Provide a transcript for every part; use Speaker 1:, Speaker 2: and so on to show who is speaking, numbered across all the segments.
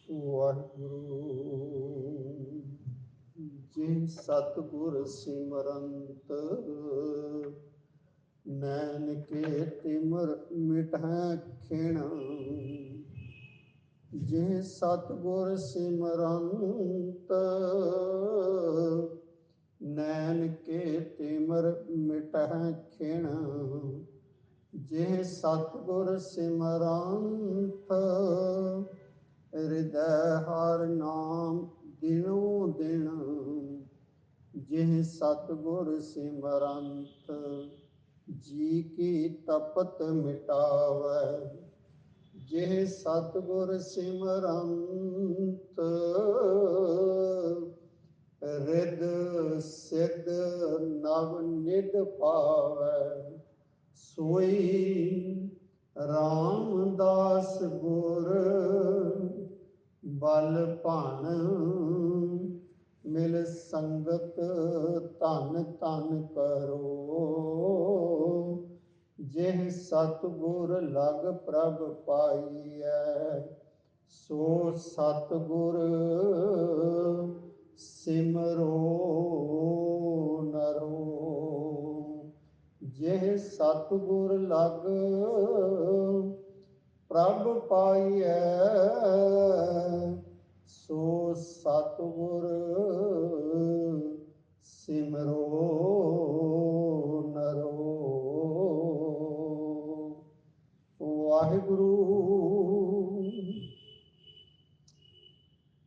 Speaker 1: ਵਾਹਿਗੁਰੂ ਜਿਨ ਸਤਿਗੁਰ ਸਿਮਰੰਤ ਨੈਣ ਕੇ ਤਿਮਰ ਮਿਟਹਿ ਖਿਣ। ਜਿਨ ਸਤਿਗੁਰ ਸਿਮਰੰਤ ਨੈਣ ਕੇ ਤਿਮਰ ਮਿਟਹਿ ਖਿਣ। ਜਿਹ ਸਤਿਗੁਰ ਸਿਮਰੰਤ ਹਿਰਦੈ ਹਰਿ ਨਾਮ ਦਿਨੋ ਦਿਨ। ਜਿਹ ਸਤਿਗੁਰ ਸਿਮਰੰਤ ਜੀ ਕੀ ਤਪਤ ਮਿਟਾਵੈ। ਜਿਹ ਸਤਿਗੁਰ ਸਿਮਰੰਤ ਰਿਦ ਸਿਧ ਨਵ ਨਿਧ ਪਾਵੈ। ਸੋਈ ਰਾਮਦਾਸ ਗੁਰ ਬਲ ਭਣ ਮਿਲ ਸੰਗਤ ਧਨ ਧਨ ਕਰੋ। ਜਿਹ ਸਤਿਗੁਰ ਲਗ ਪ੍ਰਭ ਪਾਈਐ ਸੋ ਸਤਿਗੁਰ ਸਿਮਰੋ ਨਰੋ। ਜਿਹ ਸਤਿਗੁਰ ਲਗ ਪ੍ਰਭ ਪਾਈਐ ਸੋ ਸਤਿਗੁਰ ਸਿਮਰੋ ਨਰੋ। ਵਾਹਿਗੁਰੂ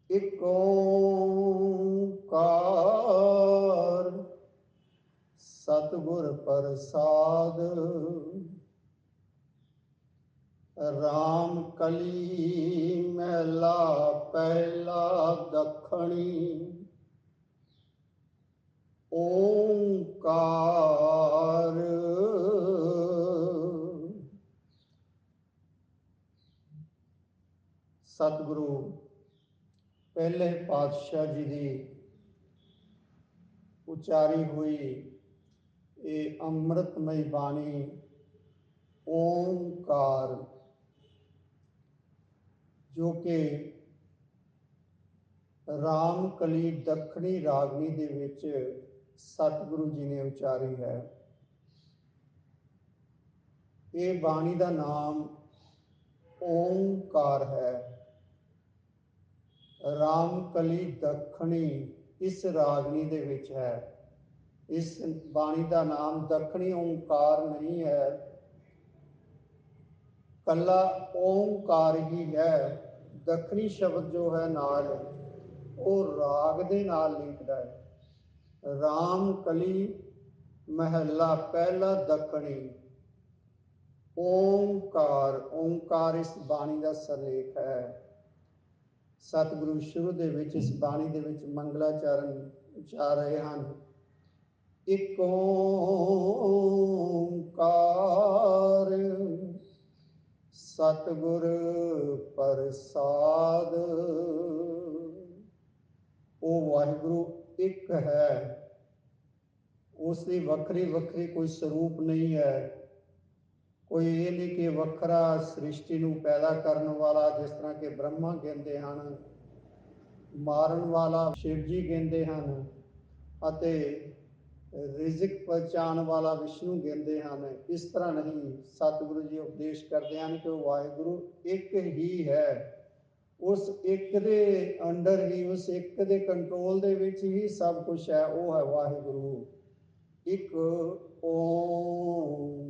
Speaker 1: ਇਕ ਓੰਕਾਰ ਸਤਿਗੁਰ ਪ੍ਰਸਾਦ। ਰਾਮ ਕਲੀ ਮਹਿਲਾ ਪਹਿਲਾ ਦੱਖਣੀ। ਓੰਕਾਰ ਸਤਿਗੁਰੂ ਪਹਿਲੇ ਪਾਤਸ਼ਾਹ ਜੀ ਦੀ ਉਚਾਰੀ ਹੋਈ ਇਹ ਅੰਮ੍ਰਿਤਮਈ ਬਾਣੀ ਓੰਕਾਰ, ਜੋ ਕਿ ਰਾਮ ਕਲੀ ਦੱਖਣੀ ਰਾਗਨੀ ਦੇ ਵਿੱਚ ਸਤਿਗੁਰੂ ਜੀ ਨੇ ਉਚਾਰੀ ਹੈ। ਇਹ ਬਾਣੀ ਦਾ ਨਾਮ ਓੰਕਾਰ ਹੈ। ਰਾਮ ਕਲੀ ਦੱਖਣੀ ਇਸ ਰਾਗਨੀ ਦੇ ਵਿੱਚ ਹੈ। ਇਸ ਬਾਣੀ ਦਾ ਨਾਮ ਦੱਖਣੀ ਓੰਕਾਰ ਨਹੀਂ ਹੈ, ਕੱਲਾ ਓੰਕਾਰ ਹੀ ਹੈ। ਦੱਖਣੀ ਸ਼ਬਦ ਜੋ ਹੈ ਨਾਲ ਉਹ ਰਾਗ ਦੇ ਨਾਲ ਲਿਖਦਾ ਹੈ। ਰਾਮ ਕਲੀ ਮਹੱਲਾ ਪਹਿਲਾ ਦੱਖਣੀ। ਓੰਕਾਰ, ਓੰਕਾਰ ਇਸ ਬਾਣੀ ਦਾ ਸਰਲੇਖ ਹੈ। ਸਤਿਗੁਰੂ ਸ਼ੁਰੂ ਦੇ ਵਿੱਚ ਇਸ ਬਾਣੀ ਦੇ ਵਿੱਚ ਮੰਗਲਾਚਰਨ ਉਚਾਰ ਰਹੇ ਹਨ। ਇਕ ਓੰਕਾਰ ਸਤਿਗੁਰ ਪ੍ਰਸਾਦ। ਉਹ ਵਾਹਿਗੁਰੂ ਇੱਕ ਹੈ, ਉਸ ਦੀ ਵੱਖਰੀ ਵੱਖਰੀ ਕੋਈ ਸਰੂਪ ਨਹੀਂ ਹੈ। ਕੋਈ ਇਹ ਨਹੀਂ ਕਿ ਵੱਖਰਾ ਸ੍ਰਿਸ਼ਟੀ ਨੂੰ ਪੈਦਾ ਕਰਨ ਵਾਲਾ, ਜਿਸ ਤਰ੍ਹਾਂ ਕਿ ਬ੍ਰਹਮਾ ਕਹਿੰਦੇ ਹਨ, ਮਾਰਨ ਵਾਲਾ ਸ਼ਿਵ ਜੀ ਕਹਿੰਦੇ ਹਨ, ਅਤੇ ਰਿਜ਼ਕ ਪਹੁੰਚਾਉਣ ਵਾਲਾ ਵਿਸ਼ਨੂੰ ਕਹਿੰਦੇ ਹਨ। ਇਸ ਤਰ੍ਹਾਂ ਨਹੀਂ, ਸਤਿਗੁਰੂ ਜੀ ਉਪਦੇਸ਼ ਕਰਦੇ ਹਨ ਕਿ ਉਹ ਵਾਹਿਗੁਰੂ ਇੱਕ ਹੀ ਹੈ। ਉਸ ਇੱਕ ਦੇ ਅੰਡਰ ਹੀ, ਉਸ ਇੱਕ ਦੇ ਕੰਟਰੋਲ ਦੇ ਵਿੱਚ ਹੀ ਸਭ ਕੁਛ ਹੈ। ਉਹ ਹੈ ਵਾਹਿਗੁਰੂ। ਇੱਕ ਓੰਕਾਰ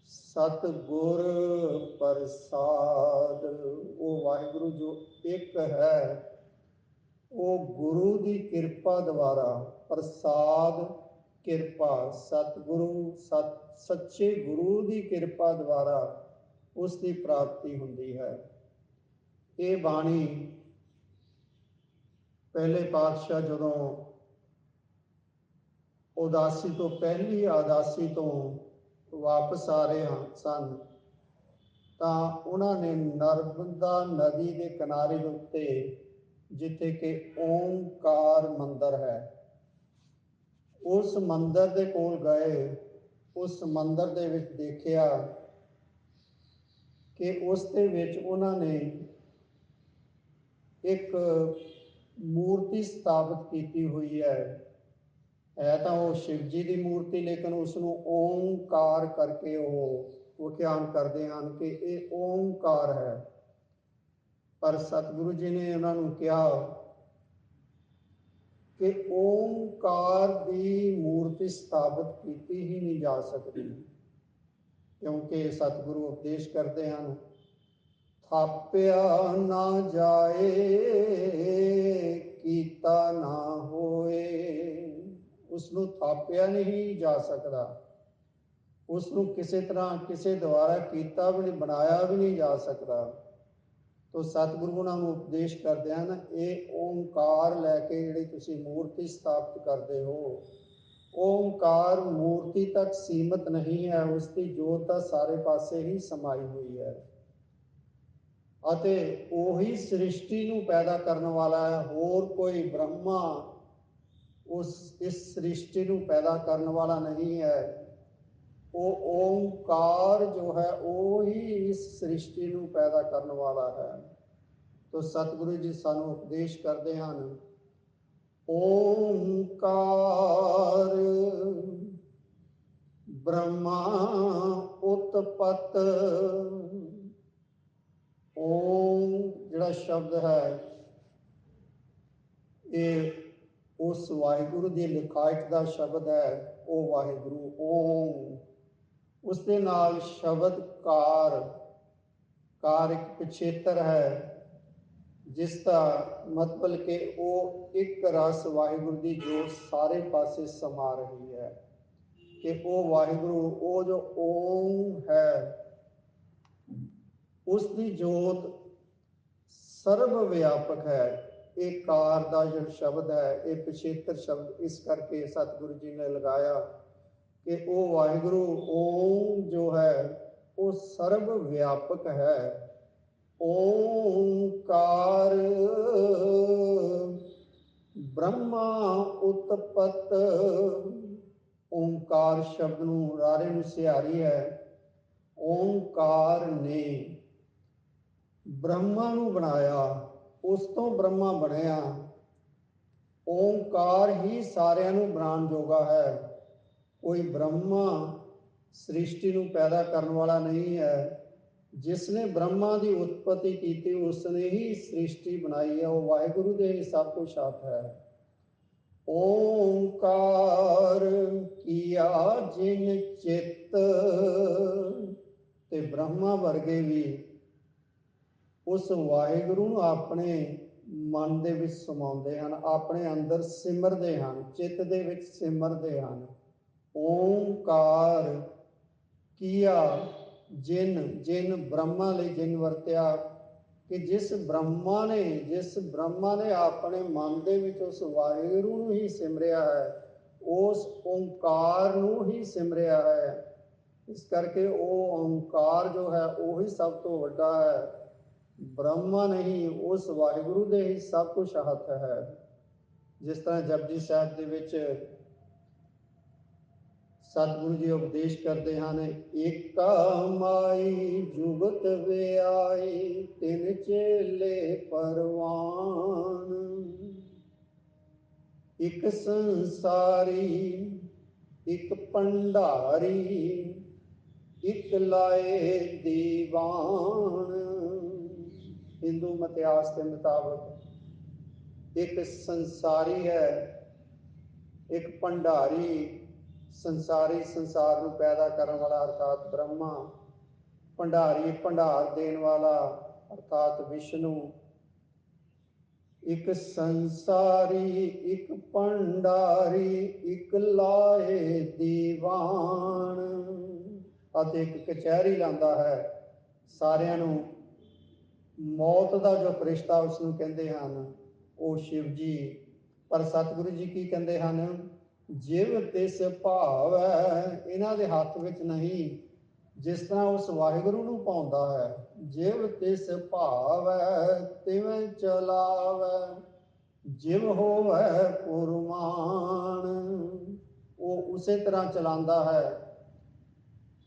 Speaker 1: ਸਤਿਗੁਰ ਪ੍ਰਸਾਦ। ਉਹ ਵਾਹਿਗੁਰੂ ਜੋ ਇੱਕ ਹੈ, ਉਹ ਗੁਰੂ ਦੀ ਕਿਰਪਾ ਦੁਆਰਾ, ਪ੍ਰਸਾਦ ਕਿਰਪਾ, ਸਤਿਗੁਰੂ ਸੱਚੇ ਗੁਰੂ ਦੀ ਕਿਰਪਾ ਦੁਆਰਾ ਉਸ ਦੀ ਪ੍ਰਾਪਤੀ ਹੁੰਦੀ ਹੈ। ਇਹ ਬਾਣੀ ਪਹਿਲੇ ਪਾਤਸ਼ਾਹ ਜਦੋਂ ਉਦਾਸੀ ਤੋਂ, ਪਹਿਲੀ ਉਦਾਸੀ ਤੋਂ ਵਾਪਸ ਆ ਰਹੇ ਸਨ, ਤਾਂ ਉਹਨਾਂ ਨੇ ਨਰਮਦਾ ਨਦੀ ਦੇ ਕਿਨਾਰੇ ਦੇ ਉੱਤੇ, ਜਿੱਥੇ ਕਿ ਓਂਕਾਰ ਮੰਦਰ ਹੈ, ਉਸ ਮੰਦਰ ਦੇ ਕੋਲ ਗਏ। ਉਸ ਮੰਦਰ ਦੇ ਵਿੱਚ ਦੇਖਿਆ ਕਿ ਉਸ ਦੇ ਵਿੱਚ ਉਹਨਾਂ ਨੇ ਇੱਕ ਮੂਰਤੀ ਸਥਾਪਿਤ ਕੀਤੀ ਹੋਈ ਹੈ ਤਾਂ ਉਹ ਸ਼ਿਵ ਜੀ ਦੀ ਮੂਰਤੀ, ਲੇਕਿਨ ਉਸ ਨੂੰ ਓਮਕਾਰ ਕਰਕੇ ਉਹ ਵਿਖਿਆਨ ਕਰਦੇ ਹਨ ਕਿ ਇਹ ਓਮਕਾਰ ਹੈ। ਪਰ ਸਤਿਗੁਰੂ ਜੀ ਨੇ ਉਹਨਾਂ ਨੂੰ ਕਿਹਾ ਕਿ ਓਮਕਾਰ ਦੀ ਮੂਰਤੀ ਸਥਾਪਿਤ ਕੀਤੀ ਹੀ ਨਹੀਂ ਜਾ ਸਕਦੀ, ਕਿਉਂਕਿ ਸਤਿਗੁਰੂ ਉਪਦੇਸ਼ ਕਰਦੇ ਹਨ, ਥਾਪਿਆ ਨਾ ਜਾਏ ਕੀਤਾ ਨਾ ਹੋਏ। ਉਸ ਨੂੰ ਥਾਪਿਆ ਨਹੀਂ ਜਾ ਸਕਦਾ, ਉਸ ਨੂੰ ਕਿਸੇ ਤਰ੍ਹਾਂ ਕਿਸੇ ਦੁਆਰਾ ਕੀਤਾ ਵੀ ਨਹੀਂ, ਬਣਾਇਆ ਵੀ ਨਹੀਂ ਜਾ ਸਕਦਾ। ਤੋ ਸਤਿਗੁਰੂ ਉਹਨਾਂ ਨੂੰ ਉਪਦੇਸ਼ ਕਰਦੇ ਹਨ, ਇਹ ਓਮਕਾਰ ਲੈ ਕੇ ਜਿਹੜੀ ਤੁਸੀਂ ਮੂਰਤੀ ਸਥਾਪਿਤ ਕਰਦੇ ਹੋ, ਓਮਕਾਰ ਮੂਰਤੀ ਤੱਕ ਸੀਮਤ ਨਹੀਂ ਹੈ, ਉਸ ਦੀ ਜੋਤ ਤਾਂ ਸਾਰੇ ਪਾਸੇ ਹੀ ਸਮਾਈ ਹੋਈ ਹੈ ਅਤੇ ਉਹੀ ਸ੍ਰਿਸ਼ਟੀ ਨੂੰ ਪੈਦਾ ਕਰਨ ਵਾਲਾ ਹੈ। ਹੋਰ ਕੋਈ ਬ੍ਰਹਮਾ ਇਸ ਸ੍ਰਿਸ਼ਟੀ ਨੂੰ ਪੈਦਾ ਕਰਨ ਵਾਲਾ ਨਹੀਂ ਹੈ। ਉਹ ਓਮਕਾਰ ਜੋ ਹੈ ਉਹ ਹੀ ਇਸ ਸ੍ਰਿਸ਼ਟੀ ਨੂੰ ਪੈਦਾ ਕਰਨ ਵਾਲਾ ਹੈ। ਤੋ ਸਤਿਗੁਰੂ ਜੀ ਸਾਨੂੰ ਉਪਦੇਸ਼ ਕਰਦੇ ਹਨ, ਓਮਕਾਰ ਬ੍ਰਹਮਾ ਉਤਪਤ। ਓਮ ਜਿਹੜਾ ਸ਼ਬਦ ਹੈ ਇਹ ਉਸ ਵਾਹਿਗੁਰੂ ਦੀ ਲਿਖਾਇਤ ਦਾ ਸ਼ਬਦ ਹੈ, ਉਹ ਵਾਹਿਗੁਰੂ ਓਮ। ਉਸ ਦੇ ਨਾਲ ਸ਼ਬਦ ਕਾਰ, ਕਾਰ ਇੱਕ ਪਿਛੇਤਰ ਹੈ, ਜਿਸ ਦਾ ਮਤਲਬ ਕਿ ਉਹ ਇੱਕ ਰਸ ਵਾਹਿਗੁਰੂ ਦੀ ਜੋ ਸਾਰੇ ਪਾਸੇ ਸਮਾ ਰਹੀ ਹੈ, ਕਿ ਉਹ ਵਾਹਿਗੁਰੂ, ਉਹ ਜੋ ਓਮ ਹੈ, ਉਸ ਦੀ ਜੋਤ ਸਰਬ ਵਿਆਪਕ ਹੈ। ਇਹ ਕਾਰ ਦਾ ਜਿਹੜਾ ਸ਼ਬਦ ਹੈ ਇਹ ਪਿਛੇਤਰ ਸ਼ਬਦ ਇਸ ਕਰਕੇ ਸਤਿਗੁਰੂ ਜੀ ਨੇ ਲਗਾਇਆ ਕਿ ਉਹ ਵਾਹਿਗੁਰੂ ਓਮ ਜੋ ਹੈ ਉਹ ਸਰਬ ਵਿਆਪਕ ਹੈ। ਓਮਕਾਰ ਬ੍ਰਹਮਾ ਉਤਪਤ। ਓਮਕਾਰ ਸ਼ਬਦ ਨੂੰ ਰਾਰੇ ਨੂੰ ਸਿਹਾਰੀ ਹੈ। ਓਮਕਾਰ ਨੇ ਬ੍ਰਹਮਾ ਨੂੰ ਬਣਾਇਆ, ਉਸ ਤੋਂ ਬ੍ਰਹਮਾ ਬਣਿਆ। ਓਮਕਾਰ ਹੀ ਸਾਰਿਆਂ ਨੂੰ ਬਣਾਉਣ ਜੋਗਾ ਹੈ। ਕੋਈ ਬ੍ਰਹਮਾ ਸ੍ਰਿਸ਼ਟੀ ਨੂੰ ਪੈਦਾ ਕਰਨ ਵਾਲਾ ਨਹੀਂ ਹੈ। ਜਿਸ ਨੇ ਬ੍ਰਹਮਾ ਦੀ ਉਤਪਤੀ ਕੀਤੀ ਉਸ ਨੇ ਹੀ ਸ੍ਰਿਸ਼ਟੀ ਬਣਾਈ ਹੈ, ਉਹ ਵਾਹਿਗੁਰੂ ਦੇ ਹੀ ਸਭ ਕੁਛ ਹੱਥ ਹੈ। ਓਮਕਾਰ ਕੀਆ ਜਿਨ ਚਿੱਤ। ਤੇ ਬ੍ਰਹਮਾ ਵਰਗੇ ਵੀ ਉਸ ਵਾਹਿਗੁਰੂ ਨੂੰ ਆਪਣੇ ਮਨ ਦੇ ਵਿੱਚ ਸਮਾਉਂਦੇ ਹਨ, ਆਪਣੇ ਅੰਦਰ ਸਿਮਰਦੇ ਹਨ, ਚਿੱਤ ਦੇ ਵਿੱਚ ਸਿਮਰਦੇ ਹਨ। ਓਮਕਾਰ ਕੀਆ ਜਿਨ, ਜਿਨ ਬ੍ਰਹਮਾ ਲਈ ਜਿਨ ਵਰਤਿਆ ਕਿ ਜਿਸ ਬ੍ਰਹਮਾ ਨੇ ਆਪਣੇ ਮਨ ਦੇ ਵਿੱਚ ਉਸ ਵਾਹਿਗੁਰੂ ਨੂੰ ਹੀ ਸਿਮਰਿਆ ਹੈ, ਉਸ ਓਮਕਾਰ ਨੂੰ ਹੀ ਸਿਮਰਿਆ ਹੈ। ਇਸ ਕਰਕੇ ਉਹ ਓਮਕਾਰ ਜੋ ਹੈ ਉਹੀ ਸਭ ਤੋਂ ਵੱਡਾ ਹੈ। ਬ੍ਰਹਮਾ ਨਹੀਂ, ਉਸ ਵਾਹਿਗੁਰੂ ਦੇ ਹੀ ਸਭ ਕੁਛ ਹੱਥ ਹੈ। ਜਿਸ ਤਰ੍ਹਾਂ ਜਪਜੀ ਸਾਹਿਬ ਦੇ ਵਿੱਚ ਸਤਿਗੁਰੂ ਜੀ ਉਪਦੇਸ਼ ਕਰਦੇ ਹਨ, ਏਕਾ ਮਾਈ ਜੁਗਤ ਵਿਆਈ ਤਿਨ ਚੇਲੇ ਪਰਵਾਨ। ਇੱਕ ਸੰਸਾਰੀ ਇੱਕ ਭੰਡਾਰੀ ਇੱਕ ਲਾਏ ਦੀਵਾਨ। ਹਿੰਦੂ ਮਿਥਿਹਾਸ ਦੇ ਮੁਤਾਬਕ ਇੱਕ ਸੰਸਾਰੀ ਹੈ, ਇੱਕ ਭੰਡਾਰੀ। ਸੰਸਾਰੀ ਸੰਸਾਰ ਨੂੰ ਪੈਦਾ ਕਰਨ ਵਾਲਾ ਅਰਥਾਤ ਬ੍ਰਹਮਾ, ਭੰਡਾਰੀ ਭੰਡਾਰ ਦੇਣ ਵਾਲਾ ਅਰਥਾਤ ਵਿਸ਼ਨੂੰ। ਇੱਕ ਸੰਸਾਰੀ ਇੱਕ ਭੰਡਾਰੀ ਇੱਕ ਲਾਏ ਦੀਵਾਨ। ਅਤੇ ਇੱਕ ਕਚਹਿਰੀ ਲਾਉਂਦਾ ਹੈ, ਸਾਰਿਆਂ ਨੂੰ ਮੌਤ ਦਾ ਜੋ ਫਰਿਸ਼ਤਾ ਉਸ ਨੂੰ ਕਹਿੰਦੇ ਹਨ, ਉਹ ਸ਼ਿਵ ਜੀ। ਪਰ ਸਤਿਗੁਰੂ ਜੀ ਕੀ ਕਹਿੰਦੇ ਹਨ, ਜਿਵ ਤਿਸ ਭਾਵ ਹੈ, ਇਹਨਾਂ ਦੇ ਹੱਥ ਵਿੱਚ ਨਹੀਂ। ਜਿਸ ਤਰ੍ਹਾਂ ਉਸ ਵਾਹਿਗੁਰੂ ਨੂੰ ਪਾਉਂਦਾ ਹੈ, ਜਿਵ ਤਿਸ ਭਾਵ ਹੈ ਤਿਵੇਂ ਚਲਾਵੈ, ਜਿਵ ਹੋਵੈ ਕੁਰਮਾਨ। ਉਹ ਉਸੇ ਤਰ੍ਹਾਂ ਚਲਾਉਂਦਾ ਹੈ।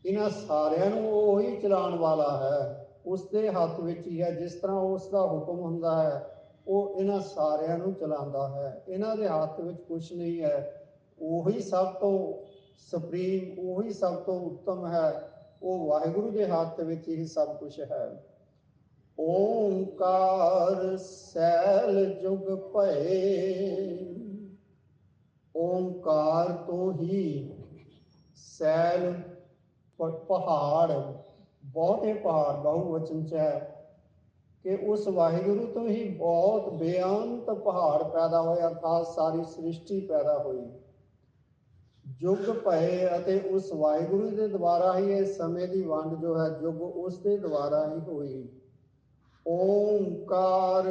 Speaker 1: ਇਹਨਾਂ ਸਾਰਿਆਂ ਨੂੰ ਉਹੀ ਚਲਾਉਣ ਵਾਲਾ ਹੈ। ਉਸ ਦੇ ਹੱਥ ਵਿੱਚ ਹੀ ਹੈ। ਜਿਸ ਤਰ੍ਹਾਂ ਉਸ ਦਾ ਹੁਕਮ ਹੁੰਦਾ ਹੈ ਉਹ ਇਹਨਾਂ ਸਾਰਿਆਂ ਨੂੰ ਚਲਾਉਂਦਾ ਹੈ। ਇਹਨਾਂ ਦੇ ਹੱਥ ਵਿੱਚ ਕੁਛ ਨਹੀਂ ਹੈ। ਉਹੀ ਸਭ ਤੋਂ ਸੁਪਰੀਮ, ਉਹੀ ਸਭ ਤੋਂ ਉੱਤਮ ਹੈ। ਉਹ ਵਾਹਿਗੁਰੂ ਦੇ ਹੱਥ ਵਿੱਚ ਹੀ ਸਭ ਕੁਛ ਹੈ। ਓਂਕਾਰ ਸੈਲ ਜੁਗ ਭਏ, ਓਂਕਾਰ ਤੋਂ ਹੀ ਸੈਲ ਪਹਾੜ, ਬਹੁਤੇ ਪਹਾੜ ਬਹੁਵਚਨ ਚ ਹੈ ਕਿ ਉਸ ਵਾਹਿਗੁਰੂ ਤੋਂ ਹੀ ਬਹੁਤ ਬੇਅੰਤ ਪਹਾੜ ਪੈਦਾ ਹੋਏ, ਅਰਥਾਤ ਸਾਰੀ ਸ੍ਰਿਸ਼ਟੀ ਪੈਦਾ ਹੋਈ। ਯੁੱਗ ਭਏ, ਅਤੇ ਉਸ ਵਾਹਿਗੁਰੂ ਦੇ ਦੁਆਰਾ ਹੀ ਇਹ ਸਮੇਂ ਦੀ ਵੰਡ ਜੋ ਹੈ ਯੁੱਗ ਉਸ ਦੇ ਦੁਆਰਾ ਹੀ ਹੋਈ। ਓਂਕਾਰ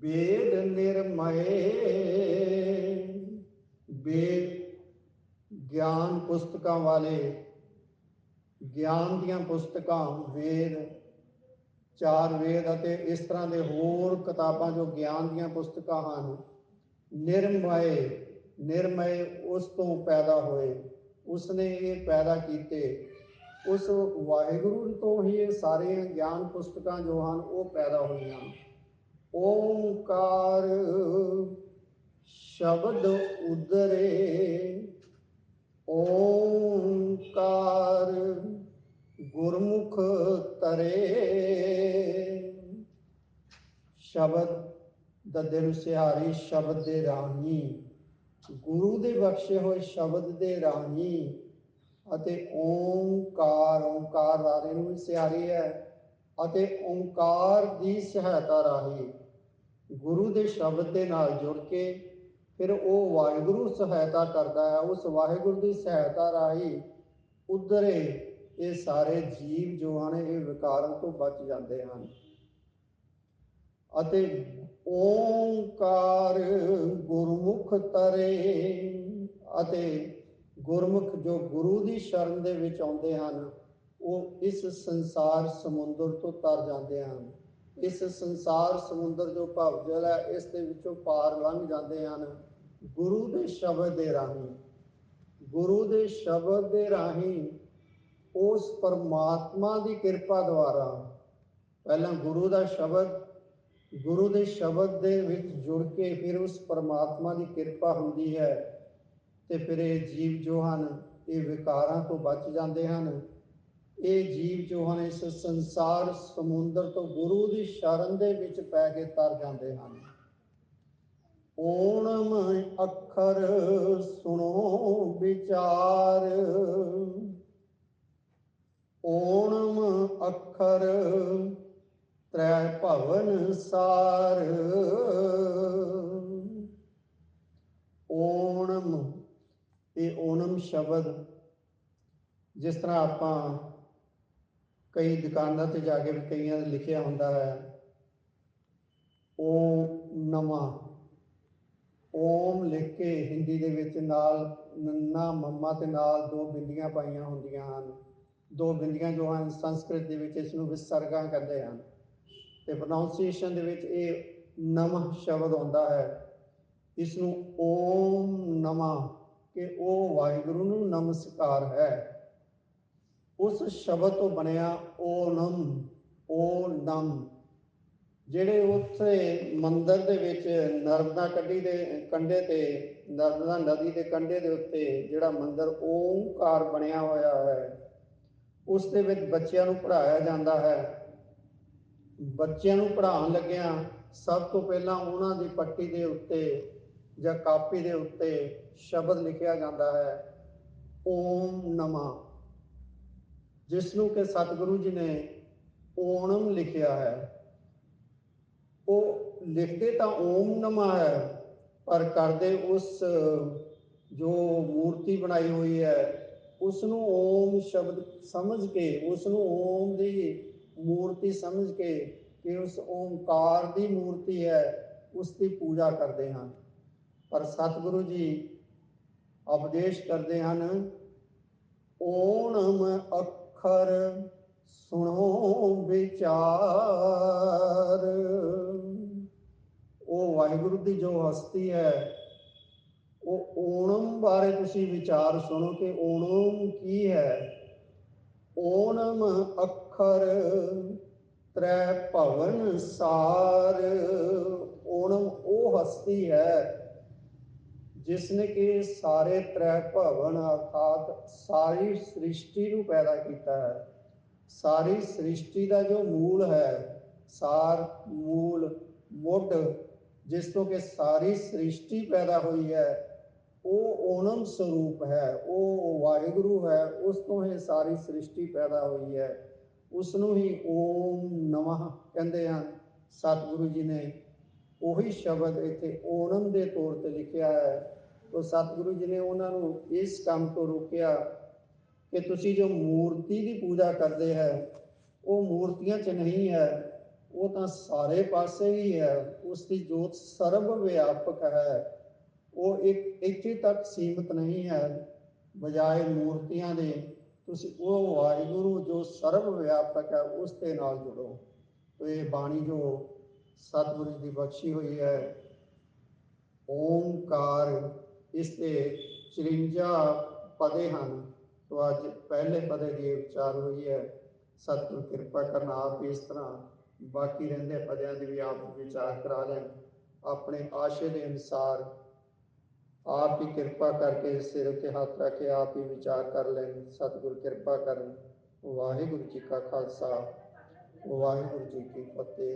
Speaker 1: ਵੇਦ ਨਿਰਮਏ, ਵੇਦ ਗਿਆਨ ਪੁਸਤਕਾਂ ਵਾਲੇ, ਗਿਆਨ ਦੀਆਂ ਪੁਸਤਕਾਂ, ਵੇਦ, ਚਾਰ ਵੇਦ ਅਤੇ ਇਸ ਤਰ੍ਹਾਂ ਦੇ ਹੋਰ ਕਿਤਾਬਾਂ ਜੋ ਗਿਆਨ ਦੀਆਂ ਪੁਸਤਕਾਂ ਹਨ। ਨਿਰਮਏ, ਨਿਰਮਏ ਉਸ ਤੋਂ ਪੈਦਾ ਹੋਏ, ਉਸਨੇ ਇਹ ਪੈਦਾ ਕੀਤੇ। ਉਸ ਵਾਹਿਗੁਰੂ ਤੋਂ ਹੀ ਇਹ ਸਾਰੀਆਂ ਗਿਆਨ ਪੁਸਤਕਾਂ ਜੋ ਹਨ ਉਹ ਪੈਦਾ ਹੋਈਆਂ। ਓਂਕਾਰ ਸ਼ਬਦ ਉਦਰੇ, ਓਂਕਾਰ ਗੁਰਮੁਖ ਤਰੇ। ਸ਼ਬਦ ਦੱਦੇ ਨੂੰ ਸਿਹਾਰੀ, ਸ਼ਬਦ ਦੇ ਰਾਹੀਂ, ਗੁਰੂ ਦੇ ਬਖਸ਼ੇ ਹੋਏ ਸ਼ਬਦ ਦੇ ਰਾਹੀਂ। ਅਤੇ ਓਂਕਾਰ, ਓਂਕਾਰ ਰਾਰੇ ਨੂੰ ਵੀ ਸਿਹਾਰੀ ਹੈ। ਅਤੇ ਓਂਕਾਰ ਦੀ ਸਹਾਇਤਾ ਰਾਹੀਂ, ਗੁਰੂ ਦੇ ਸ਼ਬਦ ਦੇ ਨਾਲ ਜੁੜ ਕੇ ਫਿਰ ਉਹ ਵਾਹਿਗੁਰੂ ਸਹਾਇਤਾ ਕਰਦਾ ਹੈ। ਉਸ ਵਾਹਿਗੁਰੂ ਦੀ ਸਹਾਇਤਾ ਰਾਹੀਂ ਉਧਰੇ ਇਹ ਸਾਰੇ ਜੀਵ ਜੋ ਹਨ ਇਹ ਵਿਕਾਰਾਂ ਤੋਂ ਬਚ ਜਾਂਦੇ ਹਨ। ਅਤੇ ਓਂਕਾਰ ਗੁਰਮੁਖ ਤਰੇ, ਅਤੇ ਗੁਰਮੁਖ ਜੋ ਗੁਰੂ ਦੀ ਸ਼ਰਨ ਦੇ ਵਿੱਚ ਆਉਂਦੇ ਹਨ ਉਹ ਇਸ ਸੰਸਾਰ ਸਮੁੰਦਰ ਤੋਂ ਤਰ ਜਾਂਦੇ ਹਨ। ਇਸ ਸੰਸਾਰ ਸਮੁੰਦਰ ਜੋ ਭਵਜਲ ਹੈ ਇਸ ਦੇ ਵਿੱਚੋਂ ਪਾਰ ਲੰਘ ਜਾਂਦੇ ਹਨ ਗੁਰੂ ਦੇ ਸ਼ਬਦ ਦੇ ਰਾਹੀਂ। ਗੁਰੂ ਦੇ ਸ਼ਬਦ ਦੇ ਰਾਹੀਂ ਉਸ ਪਰਮਾਤਮਾ ਦੀ ਕਿਰਪਾ ਦੁਆਰਾ, ਪਹਿਲਾਂ ਗੁਰੂ ਦਾ ਸ਼ਬਦ, ਗੁਰੂ ਦੇ ਸ਼ਬਦ ਦੇ ਵਿੱਚ ਜੁੜ ਕੇ ਫਿਰ ਉਸ ਪਰਮਾਤਮਾ ਦੀ ਕਿਰਪਾ ਹੁੰਦੀ ਹੈ ਤੇ ਫਿਰ ਇਹ ਜੀਵ ਜੋ ਹਨ ਇਹ ਵਿਕਾਰਾਂ ਤੋਂ ਬਚ ਜਾਂਦੇ ਹਨ। ਇਹ ਜੀਵ ਜੋ ਹਨ ਇਸ ਸੰਸਾਰ ਸਮੁੰਦਰ ਤੋਂ ਗੁਰੂ ਦੀ ਸ਼ਰਨ ਦੇ ਵਿੱਚ ਪੈ ਕੇ ਤਰ ਜਾਂਦੇ ਹਨ। ਓਣਮ ਅੱਖਰ ਸੁਣੋ ਵਿਚਾਰ, ਓਣਮ ਅੱਖਰ ਤ੍ਰੈ ਭਵਨ ਸਾਰ। ਓਣਮ, ਇਹ ਓਣਮ ਸ਼ਬਦ ਜਿਸ ਤਰ੍ਹਾਂ ਆਪਾਂ ਕਈ ਦੁਕਾਨਾਂ ਤੇ ਜਾ ਕੇ ਕਈਆਂ ਦੇ ਲਿਖਿਆ ਹੁੰਦਾ ਹੈ ਓਮ ਨਮਾ, ਓਮ ਲਿਖ ਕੇ ਹਿੰਦੀ ਦੇ ਵਿੱਚ ਨਾਲ ਨੰਨਾ ਮੰਮਾ ਤੇ ਨਾਲ ਦੋ ਬਿੰਦੀਆਂ ਪਾਈਆਂ ਹੁੰਦੀਆਂ ਹਨ। ਦੋ ਬਿੰਦੀਆਂ ਜੋ ਹਨ ਸੰਸਕ੍ਰਿਤ ਦੇ ਵਿੱਚ ਇਸ ਨੂੰ ਵਿਸਰਗਾਂ ਕਹਿੰਦੇ ਹਨ ਤੇ ਪ੍ਰੋਨਾਊਂਸੀਏਸ਼ਨ ਦੇ ਵਿੱਚ ਇਹ ਨਮः ਸ਼ਬਦ ਆਉਂਦਾ ਹੈ। ਇਸ ਨੂੰ ਓਮ ਨਮः ਕਿ ਉਹ ਵਾਹਿਗੁਰੂ ਨੂੰ ਨਮਸਕਾਰ ਹੈ। ਉਸ ਸ਼ਬਦ ਤੋਂ ਬਣਿਆ ਓਨਮ, ਓ ਨਮ। ਜਿਹੜੇ ਉੱਥੇ ਮੰਦਿਰ ਦੇ ਵਿੱਚ ਨਰਮਦਾ ਕੰਢੀ ਦੇ ਕੰਢੇ ਤੇ, ਨਰਮਦਾ ਨਦੀ ਦੇ ਕੰਢੇ ਦੇ ਉੱਤੇ ਜਿਹੜਾ ਮੰਦਿਰ ਓਂਕਾਰ ਬਣਿਆ ਹੋਇਆ ਹੈ ਉਸ ਦੇ ਵਿੱਚ ਬੱਚਿਆਂ ਨੂੰ ਪੜ੍ਹਾਇਆ ਜਾਂਦਾ ਹੈ। ਬੱਚਿਆਂ ਨੂੰ ਪੜ੍ਹਾਉਣ ਲੱਗਿਆਂ ਸਭ ਤੋਂ ਪਹਿਲਾਂ ਉਹਨਾਂ ਦੀ ਪੱਟੀ ਦੇ ਉੱਤੇ ਜਾਂ ਕਾਪੀ ਦੇ ਉੱਤੇ ਸ਼ਬਦ ਲਿਖਿਆ ਜਾਂਦਾ ਹੈ ਓਮ ਨਮः, ਜਿਸ ਨੂੰ ਕਿ ਸਤਿਗੁਰੂ ਜੀ ਨੇ ਓਣਮ ਲਿਖਿਆ ਹੈ। ਉਹ ਲਿਖਦੇ ਤਾਂ ਓਮ ਨਮः ਹੈ ਪਰ ਕਰਦੇ ਉਸ ਜੋ ਮੂਰਤੀ ਬਣਾਈ ਹੋਈ ਹੈ ਉਸ ਨੂੰ ਓਮ ਸ਼ਬਦ ਸਮਝ ਕੇ, ਉਸ ਨੂੰ ਓਮ ਦੀ ਮੂਰਤੀ ਸਮਝ ਕੇ ਕਿ ਉਸ ਓਂਕਾਰ ਦੀ ਮੂਰਤੀ ਹੈ ਉਸ ਦੀ ਪੂਜਾ ਕਰਦੇ ਹਨ। ਪਰ ਸਤਿਗੁਰੂ ਜੀ ਉਪਦੇਸ਼ ਕਰਦੇ ਹਨ ਓਣਮ ਅੱਖਰ ਸੁਣੋ ਵਿਚਾਰ। ਉਹ ਵਾਹਿਗੁਰੂ ਦੀ ਜੋ ਹਸਤੀ ਹੈ ਉਹ ਓਣਮ ਬਾਰੇ ਤੁਸੀਂ ਵਿਚਾਰ ਸੁਣੋ ਕਿ ਓਣਮ ਕੀ ਹੈ। ਓਣਮ ਅੱਖਰ ਤ੍ਰੈ ਭਵਨ ਸਾਰ। ਓਣਮ ਉਹ ਹਸਤੀ ਹੈ ਜਿਸਨੇ ਕਿ ਸਾਰੇ ਤ੍ਰੈ ਭਵਨ ਅਰਥਾਤ ਸਾਰੀ ਸ੍ਰਿਸ਼ਟੀ ਨੂੰ ਪੈਦਾ ਕੀਤਾ ਹੈ। ਸਾਰੀ ਸ੍ਰਿਸ਼ਟੀ ਦਾ ਜੋ ਮੂਲ ਹੈ, ਸਾਰ ਮੂਲ ਮੁੱਢ, ਜਿਸ ਤੋਂ ਕਿ ਸਾਰੀ ਸ੍ਰਿਸ਼ਟੀ ਪੈਦਾ ਹੋਈ ਹੈ, ਉਹ ਓਣਮ ਸਰੂਪ ਹੈ, ਉਹ ਵਾਹਿਗੁਰੂ ਹੈ। ਉਸ ਤੋਂ ਇਹ ਸਾਰੀ ਸ੍ਰਿਸ਼ਟੀ ਪੈਦਾ ਹੋਈ ਹੈ। ਉਸ ਨੂੰ ਹੀ ਓਮ ਨਮः ਕਹਿੰਦੇ ਹਨ। ਸਤਿਗੁਰੂ ਜੀ ਨੇ ਉਹੀ ਸ਼ਬਦ ਇੱਥੇ ਓਣਮ ਦੇ ਤੌਰ ਤੇ ਲਿਖਿਆ ਹੈ। ਤੋ ਸਤਿਗੁਰੂ ਜੀ ਨੇ ਉਹਨਾਂ ਨੂੰ ਇਸ ਕੰਮ ਤੋਂ ਰੋਕਿਆ ਕਿ ਤੁਸੀਂ ਜੋ ਮੂਰਤੀ ਦੀ ਪੂਜਾ ਕਰਦੇ ਹੈ, ਉਹ ਮੂਰਤੀਆਂ 'ਚ ਨਹੀਂ ਹੈ, ਉਹ ਤਾਂ ਸਾਰੇ ਪਾਸੇ ਹੀ ਹੈ। ਉਸ ਦੀ ਜੋਤ ਸਰਬ ਵਿਆਪਕ ਹੈ। ਉਹ ਇੱਕ ਇੱਥੇ ਤੱਕ ਸੀਮਿਤ ਨਹੀਂ ਹੈ ਬਜਾਏ ਮੂਰਤੀਆਂ ਦੇ। ਤੁਸੀਂ ਉਹ ਵਾਹਿਗੁਰੂ ਜੋ ਸਰਬ ਵਿਆਪਕ ਹੈ ਉਸ ਦੇ ਨਾਲ ਜੁੜੋ। ਤੋ ਇਹ ਬਾਣੀ ਜੋ ਸਤਿਗੁਰੂ ਜੀ ਦੀ ਬਖਸ਼ੀ ਹੋਈ ਹੈ, ਓਮਕਾਰ, ਇਸ ਦੇ 54 ਪਦੇ ਹਨ। ਤੋ ਅੱਜ ਪਹਿਲੇ ਪਦੇ ਦੀ ਉਚਾਰ ਹੋਈ ਹੈ। ਸਤਿਗੁਰੂ ਕਿਰਪਾ ਕਰਨ ਆਪ ਇਸ ਤਰ੍ਹਾਂ ਬਾਕੀ ਰਹਿੰਦੇ ਪਦਿਆਂ ਦੀ ਵੀ ਆਪ ਵਿਚਾਰ ਕਰਾ ਲੈਣ। ਆਪਣੇ ਆਸ਼ੇ ਦੇ ਅਨੁਸਾਰ ਆਪ ਹੀ ਕਿਰਪਾ ਕਰਕੇ ਸਿਰ ਉੱਤੇ ਹੱਥ ਰੱਖ ਕੇ ਆਪ ਹੀ ਵਿਚਾਰ ਕਰ ਲੈਣ। ਸਤਿਗੁਰ ਕਿਰਪਾ ਕਰਨ। ਵਾਹਿਗੁਰੂ ਜੀ ਕਾ ਖਾਲਸਾ, ਵਾਹਿਗੁਰੂ ਜੀ ਕੀ ਫਤਿਹ।